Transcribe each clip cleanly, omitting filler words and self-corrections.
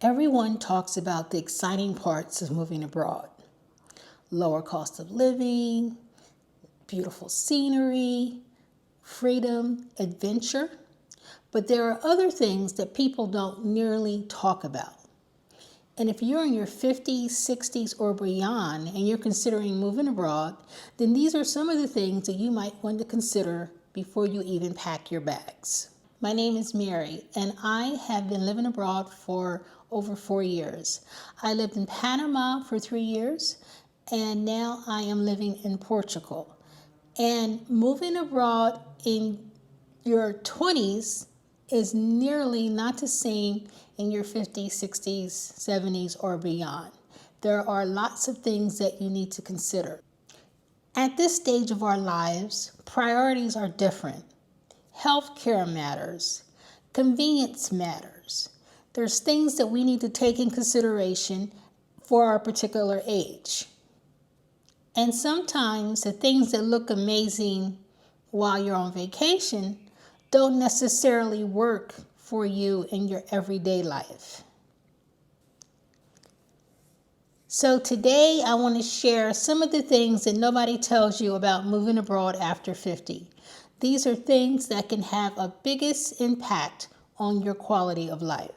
Everyone talks about the exciting parts of moving abroad. Lower cost of living, beautiful scenery, freedom, adventure. But there are other things that people don't nearly talk about. And if you're in your 50s, 60s, or beyond, and you're considering moving abroad, then these are some of the things that you might want to consider before you even pack your bags. My name is Mary, and I have been living abroad for over 4 years. I lived in Panama for 3 years, and now I am living in Portugal. And moving abroad in your 20s is nearly not the same in your 50s, 60s, 70s, or beyond. There are lots of things that you need to consider. At this stage of our lives, priorities are different. Healthcare matters. Convenience matters. There's things that we need to take in consideration for our particular age. And sometimes the things that look amazing while you're on vacation don't necessarily work for you in your everyday life. So today I want to share some of the things that nobody tells you about moving abroad after 50. These are things that can have a biggest impact on your quality of life.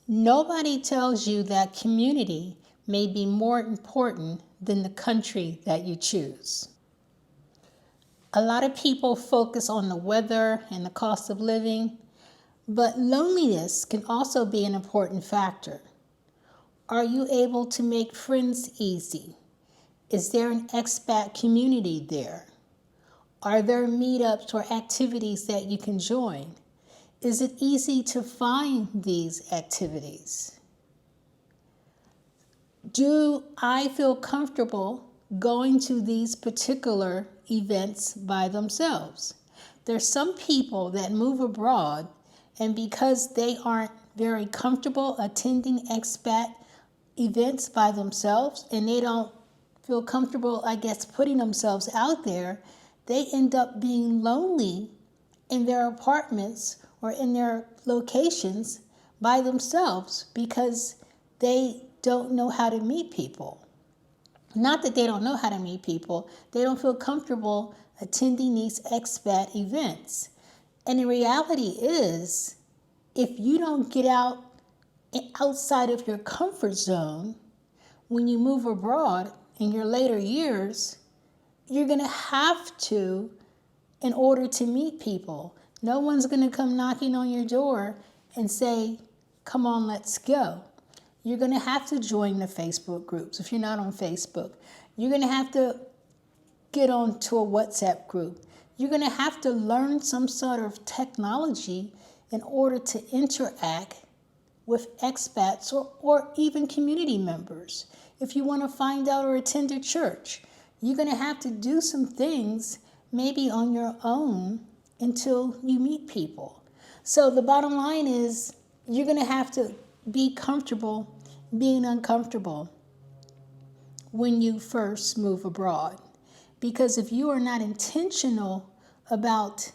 Nobody tells you that community may be more important than the country that you choose. A lot of people focus on the weather and the cost of living, but loneliness can also be an important factor. Are you able to make friends easy? Is there an expat community there? Are there meetups or activities that you can join? Is it easy to find these activities? Do I feel comfortable going to these particular events by themselves? There's some people that move abroad, and because they aren't very comfortable attending expat events by themselves, and they don't feel comfortable, putting themselves out there, they end up being lonely in their apartments or in their locations by themselves because they don't know how to meet people. Not that they don't know how to meet people, they don't feel comfortable attending these expat events. And the reality is, if you don't get outside of your comfort zone when you move abroad in your later years, you're going to have to in order to meet people. No one's going to come knocking on your door and say, come on, let's go. You're going to have to join the Facebook groups if you're not on Facebook. You're going to have to get onto a WhatsApp group. You're going to have to learn some sort of technology in order to interact with expats or even community members. If you want to find out or attend a church, you're going to have to do some things maybe on your own until you meet people. So the bottom line is you're going to have to be comfortable being uncomfortable when you first move abroad. Because if you are not intentional about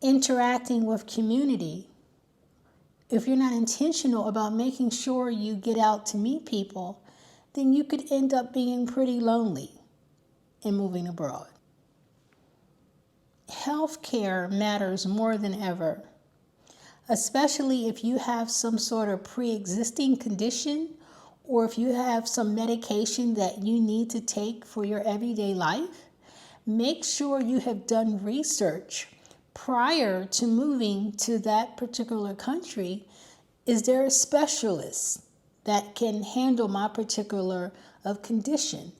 interacting with community, if you're not intentional about making sure you get out to meet people, then you could end up being pretty lonely in moving abroad. Healthcare matters more than ever, especially if you have some sort of pre-existing condition or if you have some medication that you need to take for your everyday life. Make sure you have done research prior to moving to that particular country. Is there a specialist that can handle my particular condition?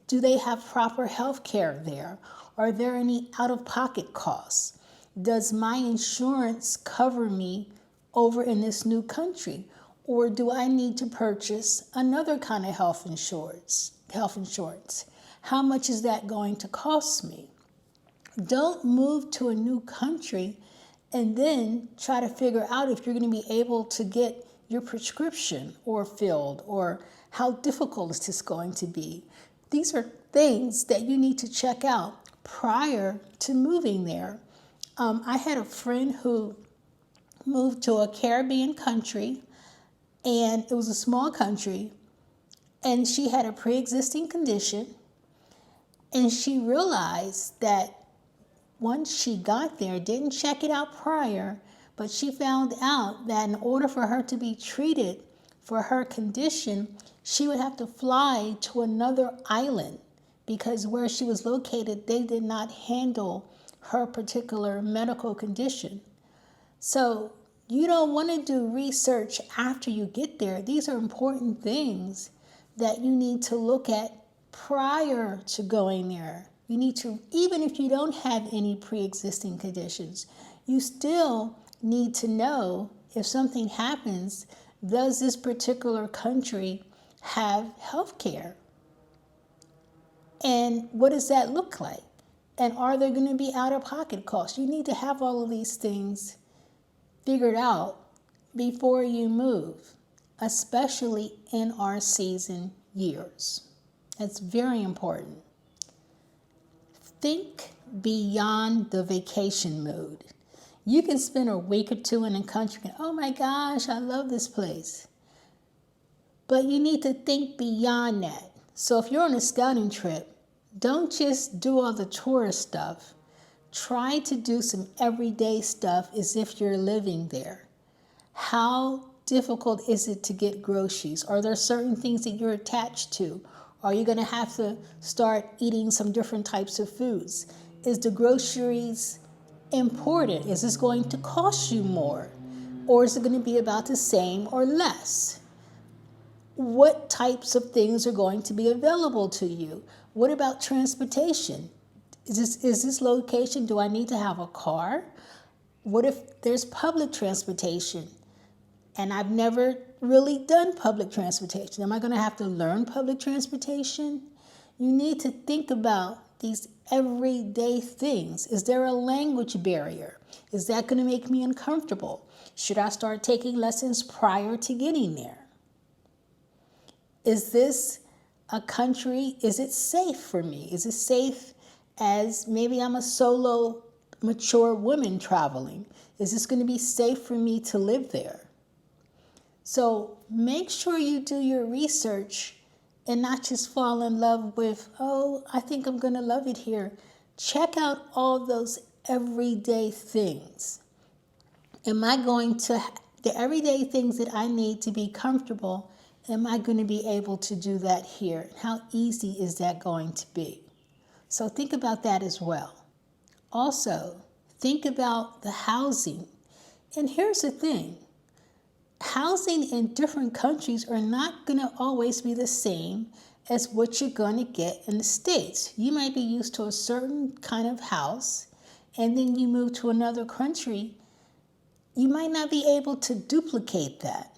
Do they have proper health care there? Are there any out-of-pocket costs? Does my insurance cover me over in this new country? Or do I need to purchase another kind of health insurance? How much is that going to cost me? Don't move to a new country and then try to figure out if you're going to be able to get your prescription or filled, or how difficult is this going to be. These are things that you need to check out prior to moving there. I had a friend who moved to a Caribbean country, and it was a small country, and she had a pre-existing condition, and she realized that once she got there, didn't check it out prior, but she found out that in order for her to be treated for her condition, she would have to fly to another island because where she was located, they did not handle her particular medical condition. So you don't want to do research after you get there. These are important things that you need to look at prior to going there. You need to, even if you don't have any pre-existing conditions, you still need to know if something happens, does this particular country have health care? And what does that look like? And are there going to be out-of-pocket costs? You need to have all of these things figured out before you move, especially in our season years. That's very important. Think beyond the vacation mood. You can spend a week or two in a country and, oh my gosh, I love this place. But you need to think beyond that. So if you're on a scouting trip, don't just do all the tourist stuff. Try to do some everyday stuff as if you're living there. How difficult is it to get groceries? Are there certain things that you're attached to? Are you going to have to start eating some different types of foods? Is the groceries imported? Is this going to cost you more? Or is it going to be about the same or less? What types of things are going to be available to you? What about transportation? Is this location, do I need to have a car? What if there's public transportation and I've never really done public transportation? Am I going to have to learn public transportation? You need to think about these everyday things. Is there a language barrier? Is that going to make me uncomfortable? Should I start taking lessons prior to getting there? Is this a country, is it safe for me? Is it safe as maybe I'm a solo, mature woman traveling? Is this going to be safe for me to live there? So make sure you do your research and not just fall in love with, oh, I think I'm going to love it here. Check out all those everyday things. Am I going to, the everyday things that I need to be comfortable, am I going to be able to do that here? How easy is that going to be? So think about that as well. Also, think about the housing. And here's the thing. Housing in different countries are not going to always be the same as what you're going to get in the States. You might be used to a certain kind of house, and then you move to another country. You might not be able to duplicate that.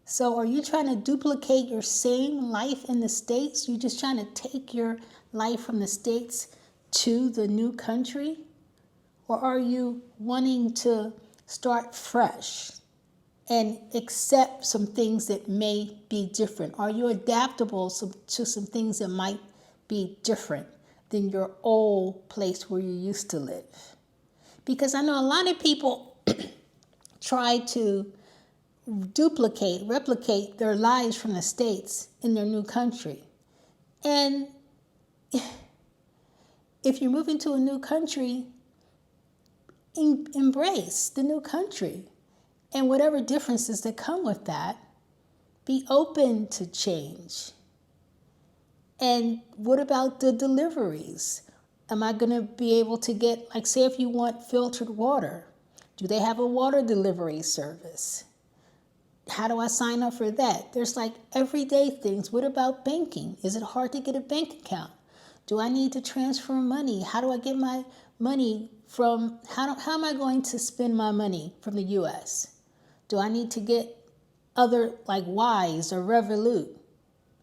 So are you trying to duplicate your same life in the States? You're just trying to take your life from the States to the new country? Or are you wanting to start fresh and accept some things that may be different? Are you adaptable to some things that might be different than your old place where you used to live? Because I know a lot of people try to replicate their lives from the States in their new country. And if you're moving to a new country, embrace the new country. And whatever differences that come with that, be open to change. And what about the deliveries? Am I going to be able to get, like, say if you want filtered water, do they have a water delivery service? How do I sign up for that? There's like everyday things. What about banking? Is it hard to get a bank account? Do I need to transfer money? How do I get my money from, how am I going to spend my money from the U.S.? Do I need to get other like Wise or Revolut?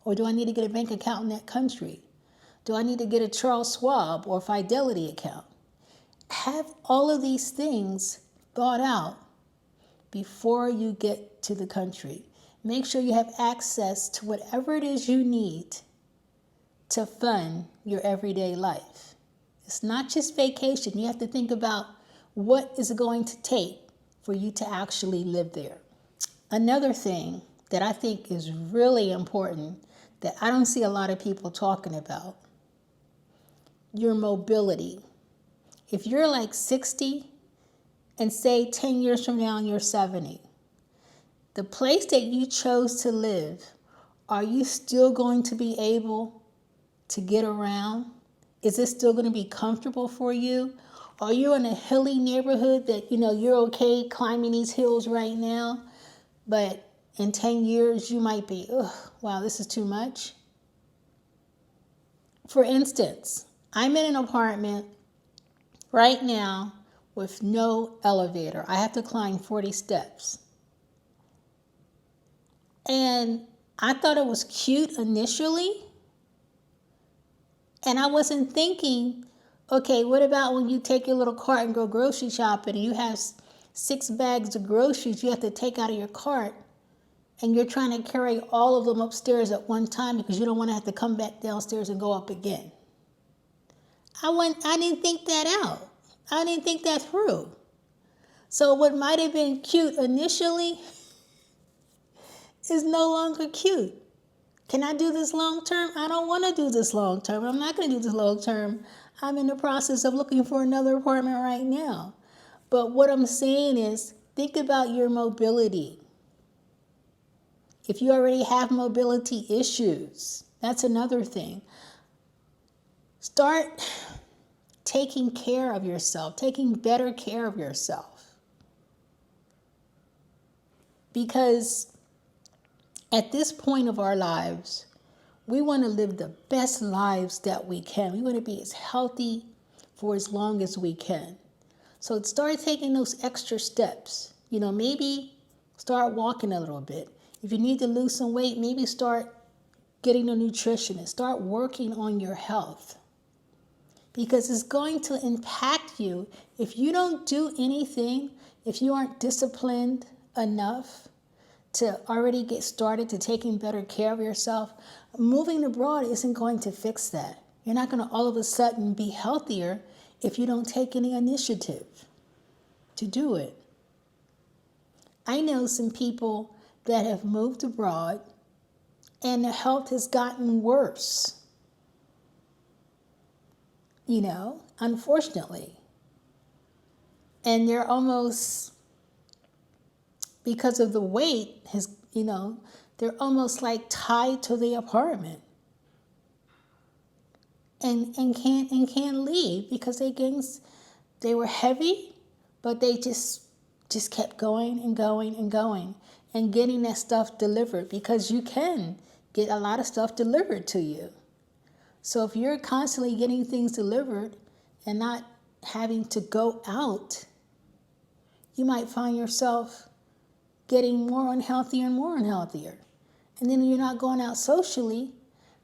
Or do I need to get a bank account in that country? Do I need to get a Charles Schwab or Fidelity account? Have all of these things thought out before you get to the country. Make sure you have access to whatever it is you need to fund your everyday life. It's not just vacation. You have to think about what is it going to take for you to actually live there. Another thing that I think is really important that I don't see a lot of people talking about, your mobility. If you're like 60 and say 10 years from now you're 70, the place that you chose to live, are you still going to be able to get around? Is it still going to be comfortable for you? Are you in a hilly neighborhood that, you're okay climbing these hills right now, but in 10 years you might be, wow, this is too much? For instance, I'm in an apartment right now with no elevator. I have to climb 40 steps. And I thought it was cute initially. And I wasn't thinking, okay, what about when you take your little cart and go grocery shopping and you have 6 bags of groceries you have to take out of your cart and you're trying to carry all of them upstairs at one time because you don't want to have to come back downstairs and go up again. I didn't think that out. I didn't think that through. So what might have been cute initially is no longer cute. Can I do this long term? I don't want to do this long term. I'm not going to do this long term. I'm in the process of looking for another apartment right now. But what I'm saying is, think about your mobility. If you already have mobility issues, that's another thing. Start taking care of yourself, taking better care of yourself. Because at this point of our lives, we want to live the best lives that we can. We want to be as healthy for as long as we can. So start taking those extra steps. Maybe start walking a little bit. If you need to lose some weight, maybe start getting a nutritionist. Start working on your health. Because it's going to impact you. If you don't do anything, if you aren't disciplined enough to already get started to taking better care of yourself, moving abroad isn't going to fix that. You're not going to all of a sudden be healthier if you don't take any initiative to do it. I know some people that have moved abroad and their health has gotten worse. Unfortunately. And they're almost, because of the weight, they're almost like tied to the apartment. And can't leave because they were heavy, but they just kept going and going and going and getting that stuff delivered, because you can get a lot of stuff delivered to you. So if you're constantly getting things delivered and not having to go out, you might find yourself getting more unhealthier and more unhealthier. And then you're not going out socially,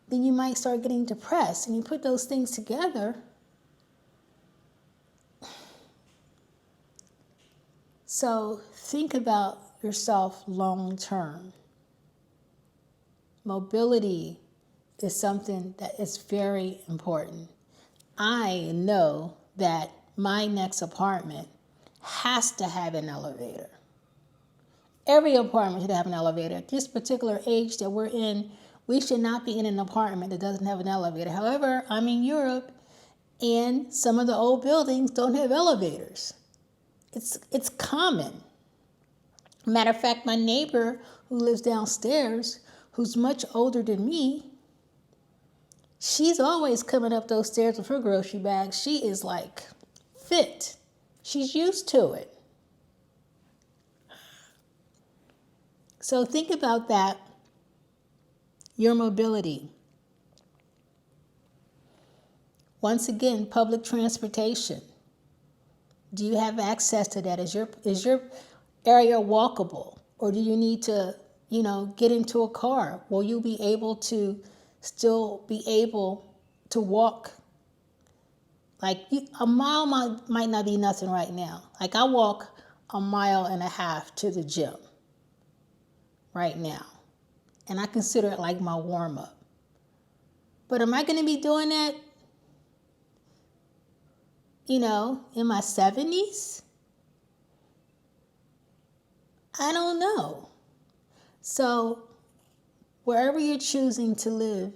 then you might start getting depressed. And you put those things together. So think about yourself long term. Mobility is something that is very important. I know that my next apartment has to have an elevator. Every apartment should have an elevator. At this particular age that we're in, we should not be in an apartment that doesn't have an elevator. However, I'm in Europe, and some of the old buildings don't have elevators. It's common. Matter of fact, my neighbor who lives downstairs, who's much older than me, she's always coming up those stairs with her grocery bag. She is like fit. She's used to it. So think about that, your mobility. Once again, public transportation. Do you have access to that? Is your area walkable? Or do you need to, get into a car? Will you be able to still be able to walk? Like a mile might not be nothing right now. Like I walk 1.5 miles to the gym right now. And I consider it like my warm-up. But am I going to be doing that, in my 70s? I don't know. So wherever you're choosing to live,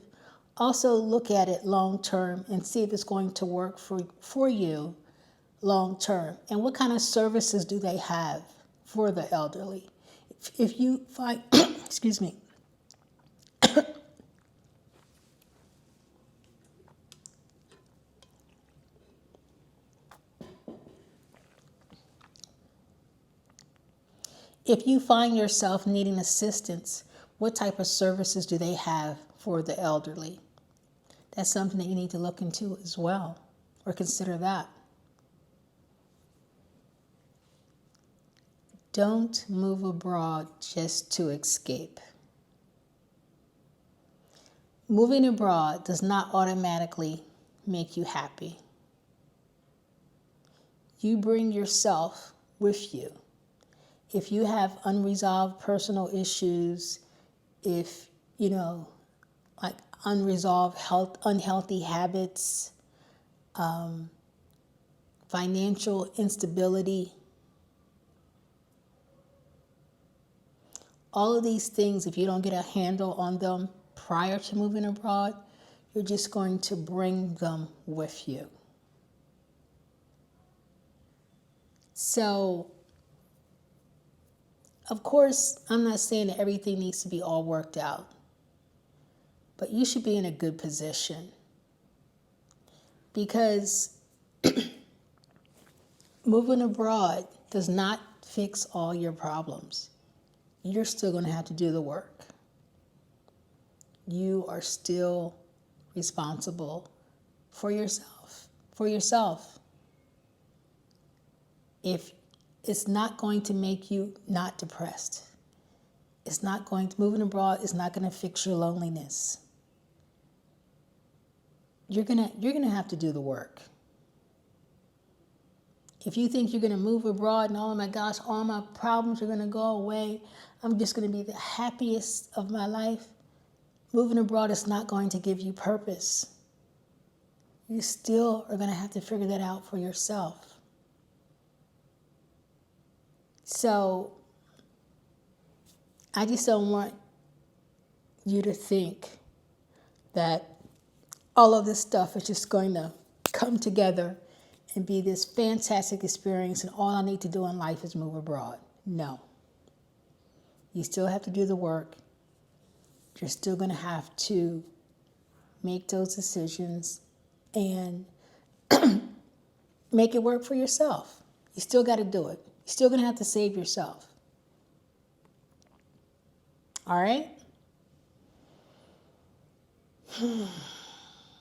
also look at it long term and see if it's going to work for you long term. And what kind of services do they have for the elderly? If you find, excuse me, if you find yourself needing assistance, what type of services do they have for the elderly? That's something that you need to look into as well, or consider that. Don't move abroad just to escape. Moving abroad does not automatically make you happy. You bring yourself with you. If you have unresolved personal issues, if, like unresolved unhealthy habits, financial instability, all of these things, if you don't get a handle on them prior to moving abroad, you're just going to bring them with you. So, of course, I'm not saying that everything needs to be all worked out, but you should be in a good position, because moving abroad does not fix all your problems. You're still going to have to do the work. You are still responsible for yourself. If it's not going to make you not depressed, moving abroad is not going to fix your loneliness. You're gonna have to do the work. If you think you're going to move abroad and oh my gosh, all my problems are going to go away, I'm just going to be the happiest of my life, moving abroad is not going to give you purpose. You still are going to have to figure that out for yourself. So I just don't want you to think that all of this stuff is just going to come together and be this fantastic experience and all I need to do in life is move abroad. No. You still have to do the work. You're still going to have to make those decisions and make it work for yourself. You still got to do it. You're still going to have to save yourself. All right?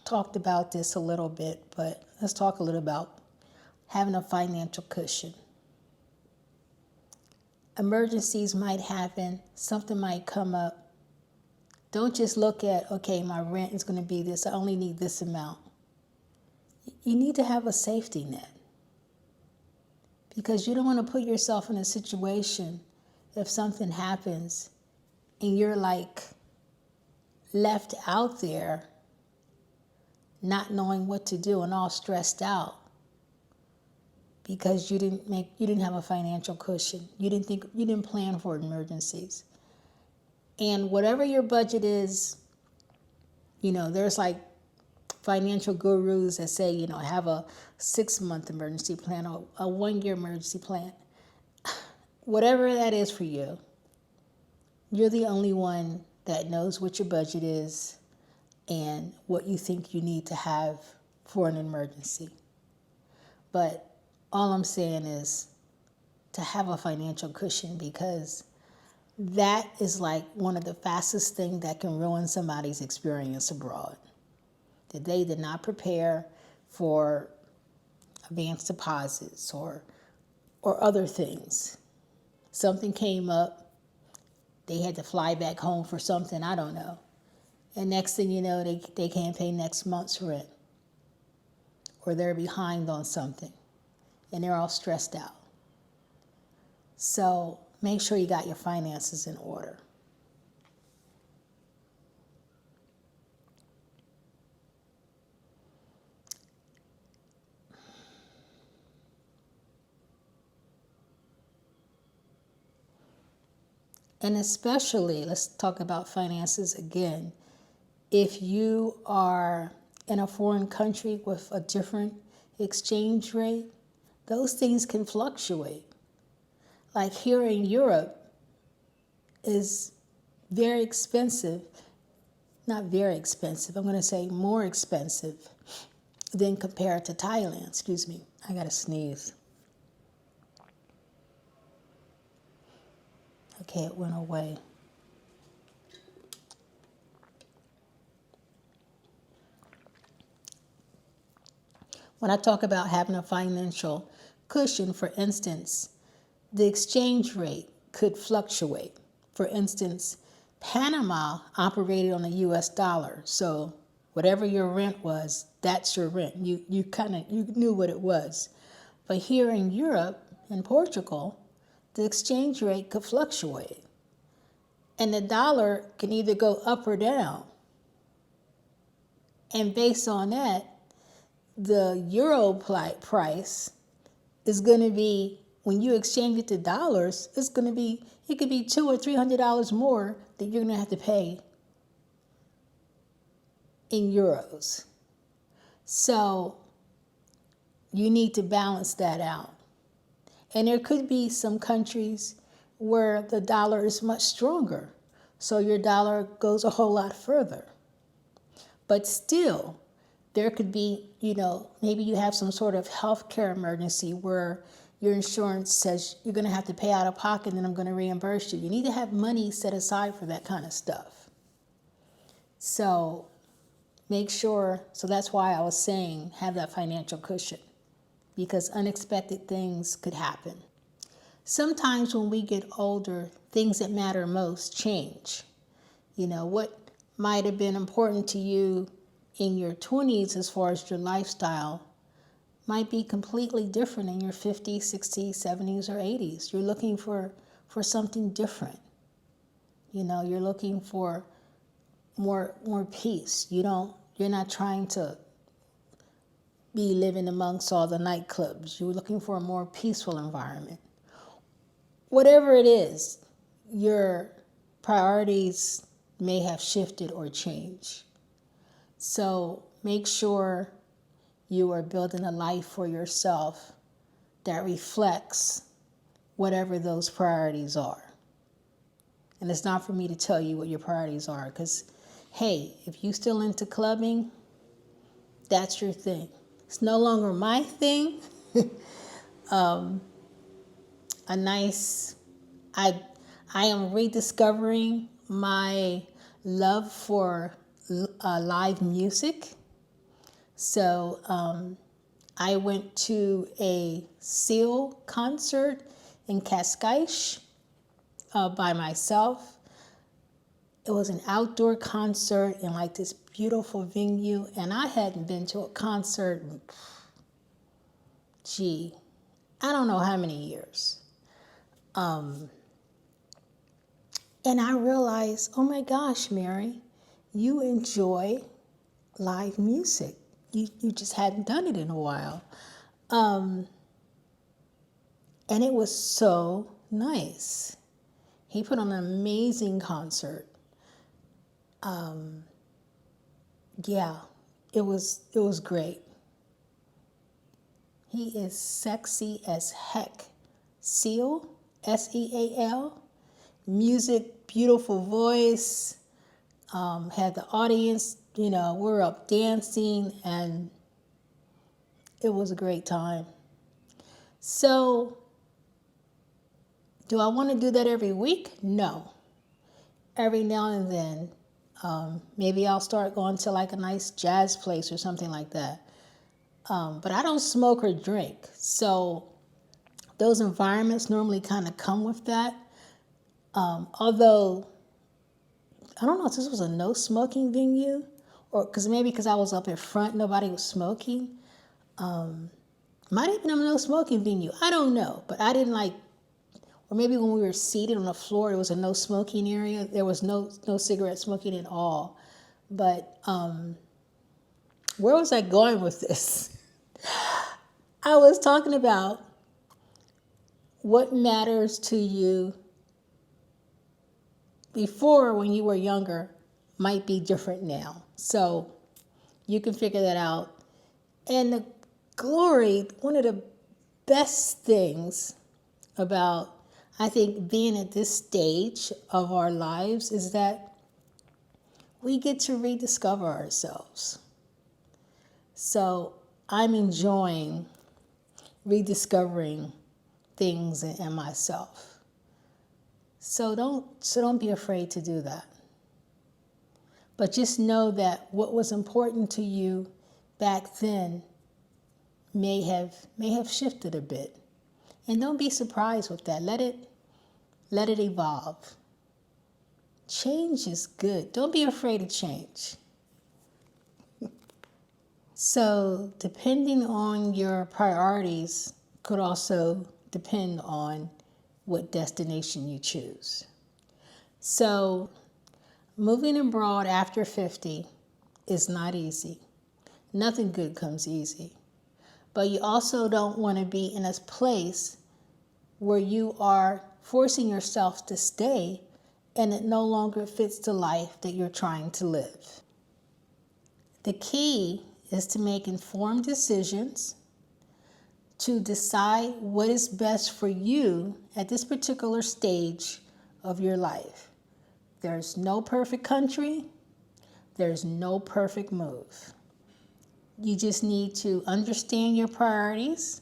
Talked about this a little bit, but let's talk a little about having a financial cushion. Emergencies might happen. Something might come up. Don't just look at, okay, my rent is going to be this. I only need this amount. You need to have a safety net, because you don't want to put yourself in a situation if something happens and you're like left out there not knowing what to do and all stressed out because you didn't have a financial cushion. You didn't plan for emergencies. And whatever your budget is, there's like financial gurus that say, have a 6-month emergency plan or a 1-year emergency plan. Whatever that is for you, you're the only one that knows what your budget is and what you think you need to have for an emergency. But all I'm saying is to have a financial cushion, because that is like one of the fastest things that can ruin somebody's experience abroad. That they did not prepare for advance deposits or other things. Something came up, they had to fly back home for something, I don't know. And next thing you know, they can't pay next month's rent. Or they're behind on something. And they're all stressed out. So make sure you got your finances in order. And especially, let's talk about finances again. If you are in a foreign country with a different exchange rate, those things can fluctuate. Like here in Europe is very expensive, not very expensive, I'm going to say more expensive than compared to Thailand. Excuse me, I got to sneeze. Okay, it went away. When I talk about having a financial cushion, for instance, the exchange rate could fluctuate. For instance, Panama operated on the US dollar. So whatever your rent was, that's your rent. You knew what it was. But here in Europe, in Portugal, the exchange rate could fluctuate. And the dollar can either go up or down. And based on that, the euro price is going to be, when you exchange it to dollars, it could be $200 or $300 more that you're going to have to pay in euros. So you need to balance that out. And there could be some countries where the dollar is much stronger, so your dollar goes a whole lot further. But still, there could be, maybe you have some sort of healthcare emergency where your insurance says you're going to have to pay out of pocket and I'm going to reimburse you. You need to have money set aside for that kind of stuff. So make sure, so that's why I was saying have that financial cushion, because unexpected things could happen. Sometimes when we get older, things that matter most change. What might have been important to you in your 20s as far as your lifestyle might be completely different in your 50s, 60s, 70s, or 80s. You're looking for something different. You're looking for more peace. You're not trying to be living amongst all the nightclubs. You're looking for a more peaceful environment. Whatever it is, your priorities may have shifted or changed. So make sure you are building a life for yourself that reflects whatever those priorities are. And it's not for me to tell you what your priorities are, because, hey, if you're still into clubbing, that's your thing. It's no longer my thing. I am rediscovering my love for live music. So I went to a Seal concert in Cascais by myself. It was an outdoor concert in like this beautiful venue, and I hadn't been to a concert in, I don't know how many years. And I realized, oh my gosh, Mary, you enjoy live music. You just hadn't done it in a while. And it was so nice. He put on an amazing concert. Yeah, it was great. He is sexy as heck. Seal, Seal. Music, beautiful voice. Had the audience, we're up dancing, and it was a great time. So, do I want to do that every week? No. Every now and then, maybe I'll start going to like a nice jazz place or something like that. But I don't smoke or drink. So those environments normally kind of come with that. Although, I don't know if this was a no smoking venue, or because I was up in front, nobody was smoking. Might have been a no smoking venue. I don't know. But I didn't like, or maybe when we were seated on the floor, it was a no smoking area. There was no cigarette smoking at all. But where was I going with this? I was talking about what matters to you before when you were younger might be different now. So you can figure that out. And the glory, one of the best things about, I think, being at this stage of our lives is that we get to rediscover ourselves. So I'm enjoying rediscovering things in myself. So don't be afraid to do that. But just know that what was important to you back then may have shifted a bit. And don't be surprised with that. Let it evolve. Change is good. Don't be afraid of change. So depending on your priorities could also depend on what destination you choose. So moving abroad after 50 is not easy. Nothing good comes easy. But you also don't want to be in a place where you are forcing yourself to stay and it no longer fits the life that you're trying to live. The key is to make informed decisions, to decide what is best for you at this particular stage of your life. There's no perfect country. There's no perfect move. You just need to understand your priorities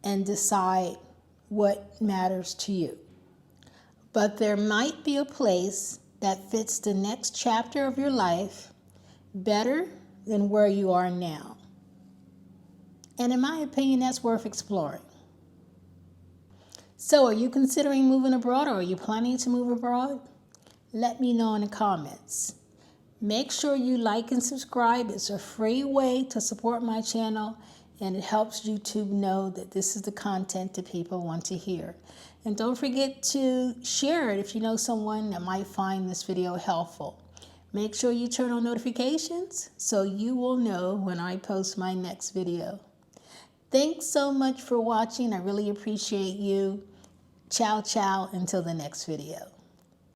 and decide what matters to you. But there might be a place that fits the next chapter of your life better than where you are now. And in my opinion, that's worth exploring. So are you considering moving abroad, or are you planning to move abroad? Let me know in the comments. Make sure you like and subscribe. It's a free way to support my channel, and it helps YouTube know that this is the content that people want to hear. And don't forget to share it if you know someone that might find this video helpful. Make sure you turn on notifications so you will know when I post my next video. Thanks so much for watching. I really appreciate you. Ciao, ciao, until the next video.